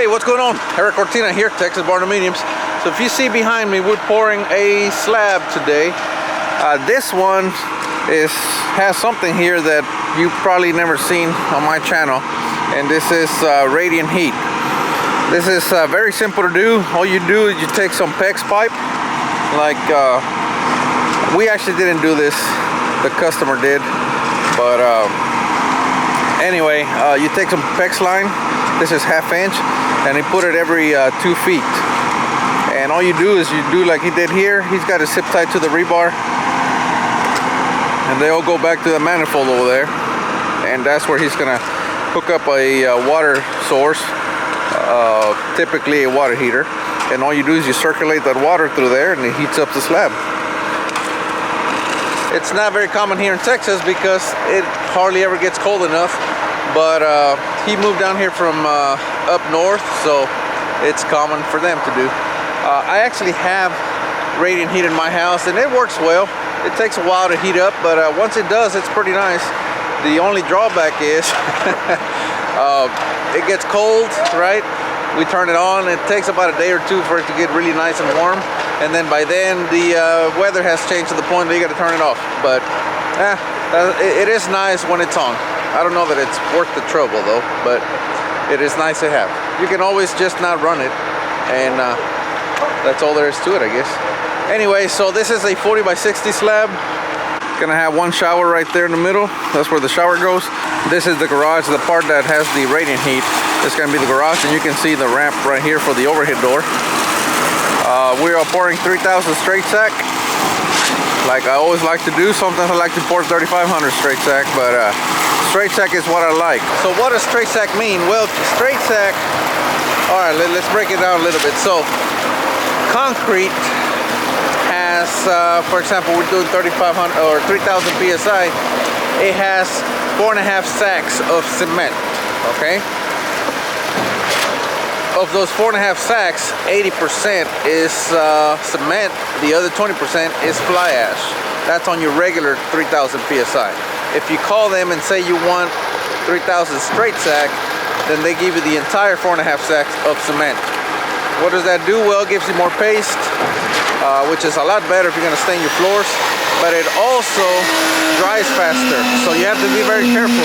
Hey, what's going on? Eric Cortina here, Texas Barndominiums. So if you see behind me, we're pouring a slab today. This one has something here that you've probably never seen on my channel, and this is radiant heat. This is very simple to do. All you do is you take some PEX pipe, like we actually didn't do this, the customer did, but anyway, you take some PEX line. This is 1/2 inch, and he put it every 2 feet. And all you do is you do like he did here. He's got it zip tied to the rebar, and they all go back to the manifold over there. And that's where he's gonna hook up a water source, typically a water heater. And all you do is you circulate that water through there, and it heats up the slab. It's not very common here in Texas because it hardly ever gets cold enough. But he moved down here from up north, so it's common for them to do. I actually have radiant heat in my house, and it works well. It takes a while to heat up, but once it does, it's pretty nice. The only drawback is it gets cold, right? We turn it on. It takes about a day or two for it to get really nice and warm, and then by then the weather has changed to the point that you got to turn it off. But it is nice when it's on. I don't know that it's worth the trouble though, but it is nice to have. You can always just not run it, and that's all there is to it, I guess. Anyway, so this is a 40 by 60 slab. Gonna have one shower right there in the middle. That's where the shower goes. This is the garage, the part that has the radiant heat. It's gonna be the garage, and you can see the ramp right here for the overhead door. We are pouring 3,000 straight sack. Like I always like to do. Sometimes I like to pour 3,500 straight sack, but straight sack is what I like. So what does straight sack mean? Well, straight sack, all right, let's break it down a little bit. So concrete has, for example, we're doing 3,500 or 3,000 PSI. It has 4.5 sacks of cement, okay? Of those 4.5 sacks, 80% is cement. The other 20% is fly ash. That's on your regular 3,000 PSI. If you call them and say you want 3,000 straight sack, then they give you the entire 4.5 sacks of cement. What does that do? Well, it gives you more paste, which is a lot better if you're gonna stain your floors, but it also dries faster. So you have to be very careful.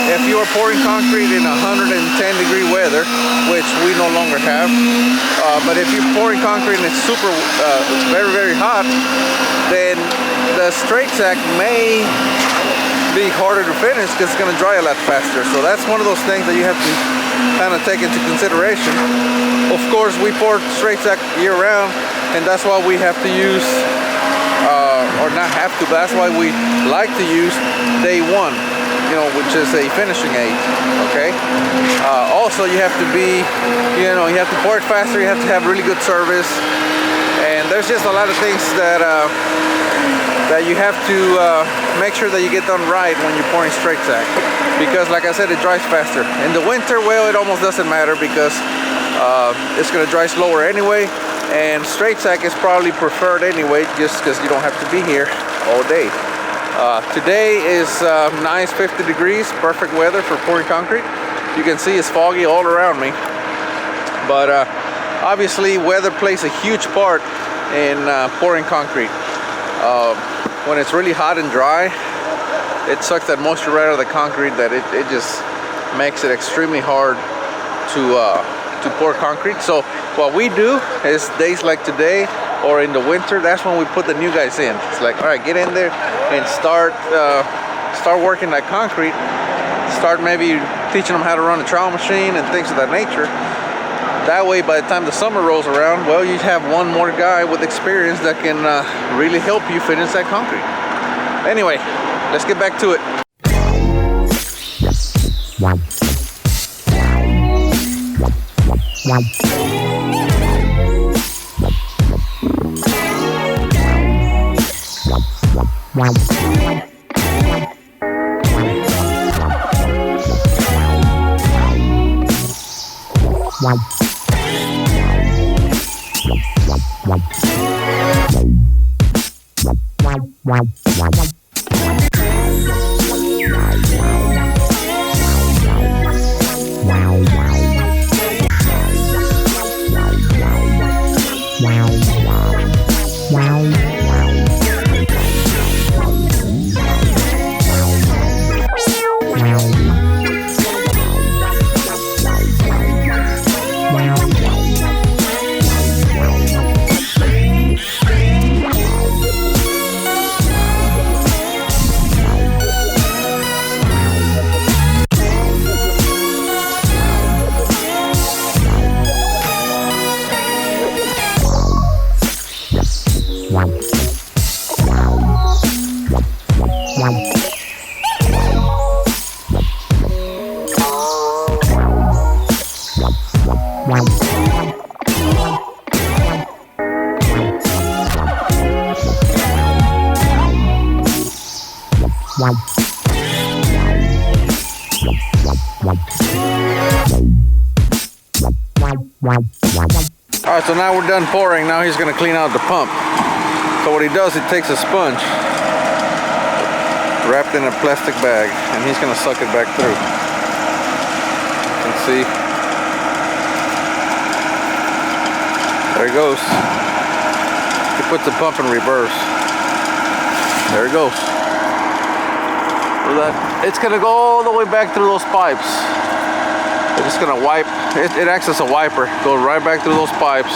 If you are pouring concrete in 110-degree weather, which we no longer have, but if you're pouring concrete and it's super, very, very hot, then the straight sack may be harder to finish because it's going to dry a lot faster. So that's one of those things that you have to kind of take into consideration. Of course, we pour straight sack year round, and that's why we have to use, or not have to, but that's why we like to use day one, you know, which is a finishing aid, okay? Also, you have to be, you know, you have to pour it faster, you have to have really good service, and there's just a lot of things that that you have to make sure that you get done right when you're pouring straight sack, because like I said, it dries faster. In the winter, well, it almost doesn't matter because it's going to dry slower anyway, and straight sack is probably preferred anyway, just because you don't have to be here all day. Today is nice 50 degrees, perfect weather for pouring concrete. You can see it's foggy all around me, but obviously weather plays a huge part in pouring concrete. When it's really hot and dry, it sucks that moisture right out of the concrete, that it just makes it extremely hard to pour concrete. So what we do is days like today or in the winter, that's when we put the new guys in. It's like, all right, get in there and start working that concrete. Start maybe teaching them how to run a trowel machine and things of that nature. That way, by the time the summer rolls around, well, you have one more guy with experience that can really help you finish that concrete. Anyway, let's get back to it. Alright, so now we're done pouring. Now he's going to clean out the pump. So what he does, he takes a sponge wrapped in a plastic bag and he's going to suck it back through. You can see. There he goes. He puts the pump in reverse. There he goes. So that it's going to go all the way back through those pipes. It's just going to wipe. It acts as a wiper. Go right back through those pipes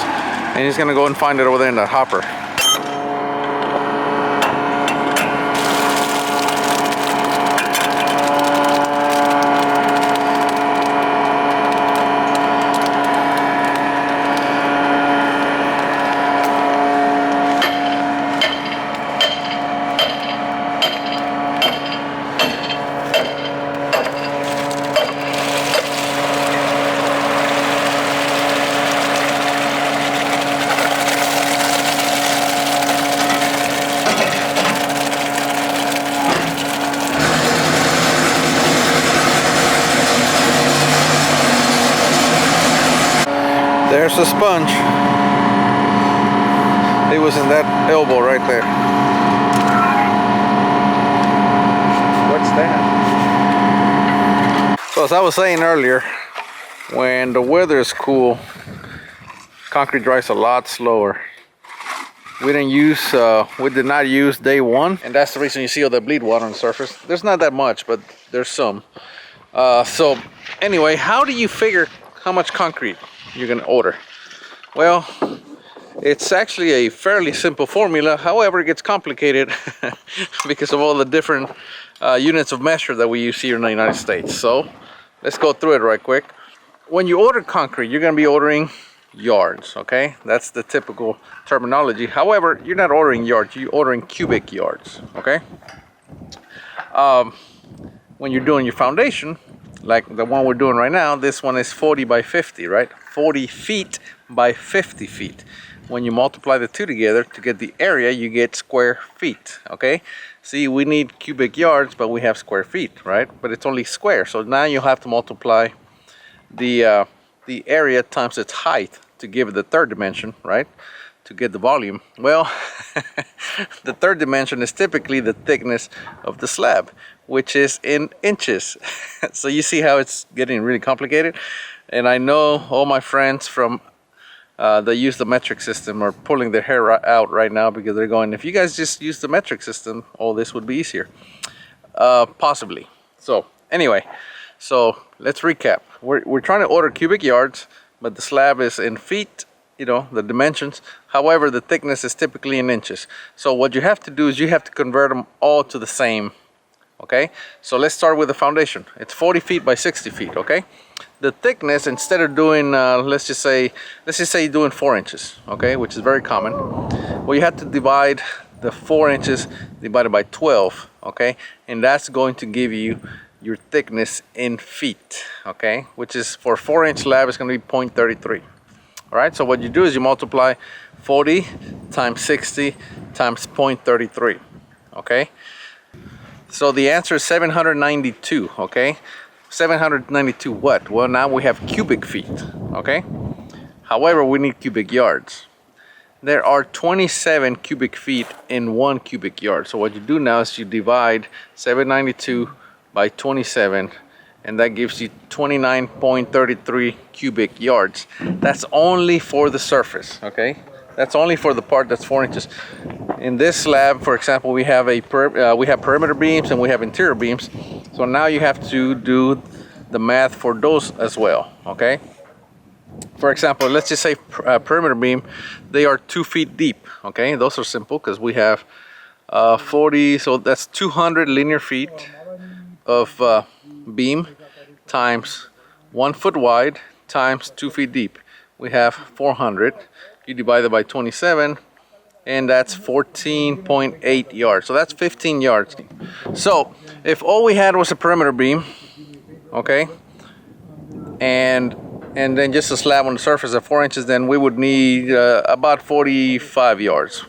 and he's going to go and find it over there in that hopper. There's the sponge. It was in that elbow right there. What's that? So as I was saying earlier, when the weather is cool, concrete dries a lot slower. We did not use day one, and that's the reason you see all the bleed water on the surface. There's not that much, but there's some. So anyway, how do you figure how much concrete you're gonna order? Well, it's actually a fairly simple formula. However, it gets complicated because of all the different units of measure that we use here in the United States. So let's go through it right quick. When you order concrete, you're gonna be ordering yards, okay? That's the typical terminology. However, you're not ordering yards, you're ordering cubic yards, okay? When you're doing your foundation, like the one we're doing right now, this one is 40 by 50, right? 40 feet by 50 feet. When you multiply the two together to get the area, you get square feet, okay? See, we need cubic yards, but we have square feet, right? But it's only square, so now you have to multiply the area times its height to give it the third dimension, right? To get the volume. Well, the third dimension is typically the thickness of the slab, which is in inches. So you see how it's getting really complicated. And I know all my friends from that use the metric system are pulling their hair out right now because they're going, if you guys just use the metric system, all this would be easier. Possibly. So anyway, so let's recap. We're trying to order cubic yards, but the slab is in feet, you know, the dimensions. However, the thickness is typically in inches. So what you have to do is you have to convert them all to the same. Okay, so let's start with the foundation. It's 40 feet by 60 feet, okay? The thickness, instead of doing, let's just say you're doing 4 inches, okay, which is very common. Well, you have to divide the 4 inches divided by 12, okay? And that's going to give you your thickness in feet, okay? Which is, for a 4-inch slab, it's going to be 0.33. All right, so what you do is you multiply 40 times 60 times 0.33, okay? So the answer is 792, okay? 792 what? Well, now we have cubic feet, okay? However, we need cubic yards. There are 27 cubic feet in 1 cubic yard. So what you do now is you divide 792 by 27, and that gives you 29.33 cubic yards. That's only for the surface, okay? That's only for the part that's 4 inches. In this slab, for example, we have perimeter beams and we have interior beams. So now you have to do the math for those as well, okay? For example, let's just say perimeter beam, they are 2 feet deep, okay? Those are simple because we have 40, so that's 200 linear feet of beam times 1 foot wide times 2 feet deep. We have 400. You divide it by 27, and that's 14.8 yards. So that's 15 yards. So if all we had was a perimeter beam, okay, and and then just a slab on the surface at 4 inches, then we would need about 45 yards.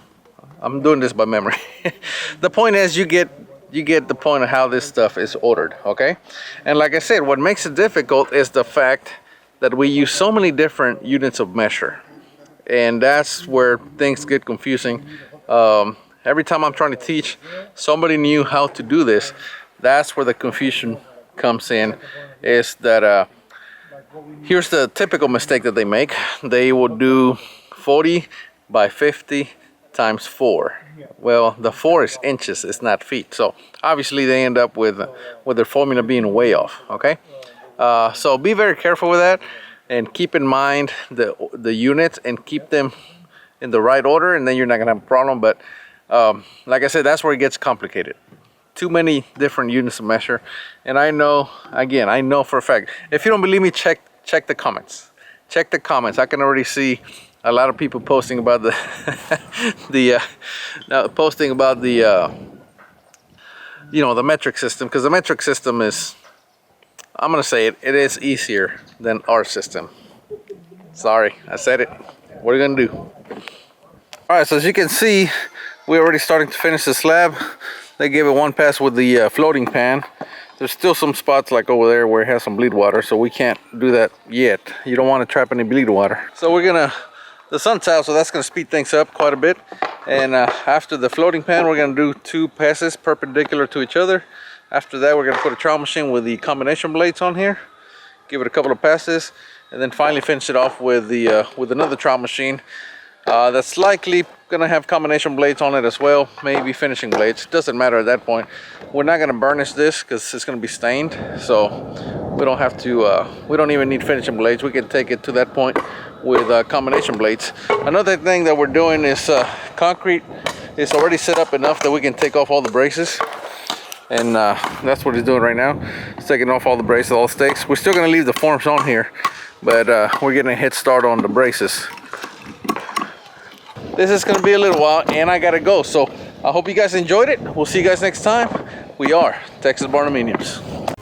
I'm doing this by memory. The point is, you get the point of how this stuff is ordered, okay? And like I said, what makes it difficult is the fact that we use so many different units of measure, and that's where things get confusing. Every time I'm trying to teach somebody new how to do this, that's where the confusion comes in. Is that here's the typical mistake that they make. They will do 40 by 50 times 4. Well, the 4 is inches, it's not feet. So obviously they end up with their formula being way off, okay? So be very careful with that, and keep in mind the units and keep them in the right order, and then you're not gonna have a problem. But like I said, that's where it gets complicated. Too many different units of measure. And I know, again, I know for a fact, if you don't believe me, check the comments. Check the comments. I can already see a lot of people posting about the the metric system, because the metric system is, I'm gonna say it is easier than our system. Sorry, I said it. What are you gonna do? All right, so as you can see, we're already starting to finish the slab. They gave it one pass with the floating pan. There's still some spots like over there where it has some bleed water, so we can't do that yet. You don't want to trap any bleed water. So we're gonna, the sun's out, so that's gonna speed things up quite a bit. And after the floating pan, we're gonna do 2 passes perpendicular to each other. After that, we're gonna put a trowel machine with the combination blades on here, give it a couple of passes, and then finally finish it off with the with another trowel machine. That's likely gonna have combination blades on it as well, maybe finishing blades, doesn't matter at that point. We're not gonna burnish this because it's gonna be stained, so we don't have to we don't even need finishing blades. We can take it to that point with combination blades. Another thing that we're doing is concrete is already set up enough that we can take off all the braces, and that's what he's doing right now. He's taking off all the braces, all the stakes. We're still gonna leave the forms on here, but we're getting a head start on the braces. This is gonna be a little while, and I gotta go. So I hope you guys enjoyed it. We'll see you guys next time. We are Texas Barndominiums.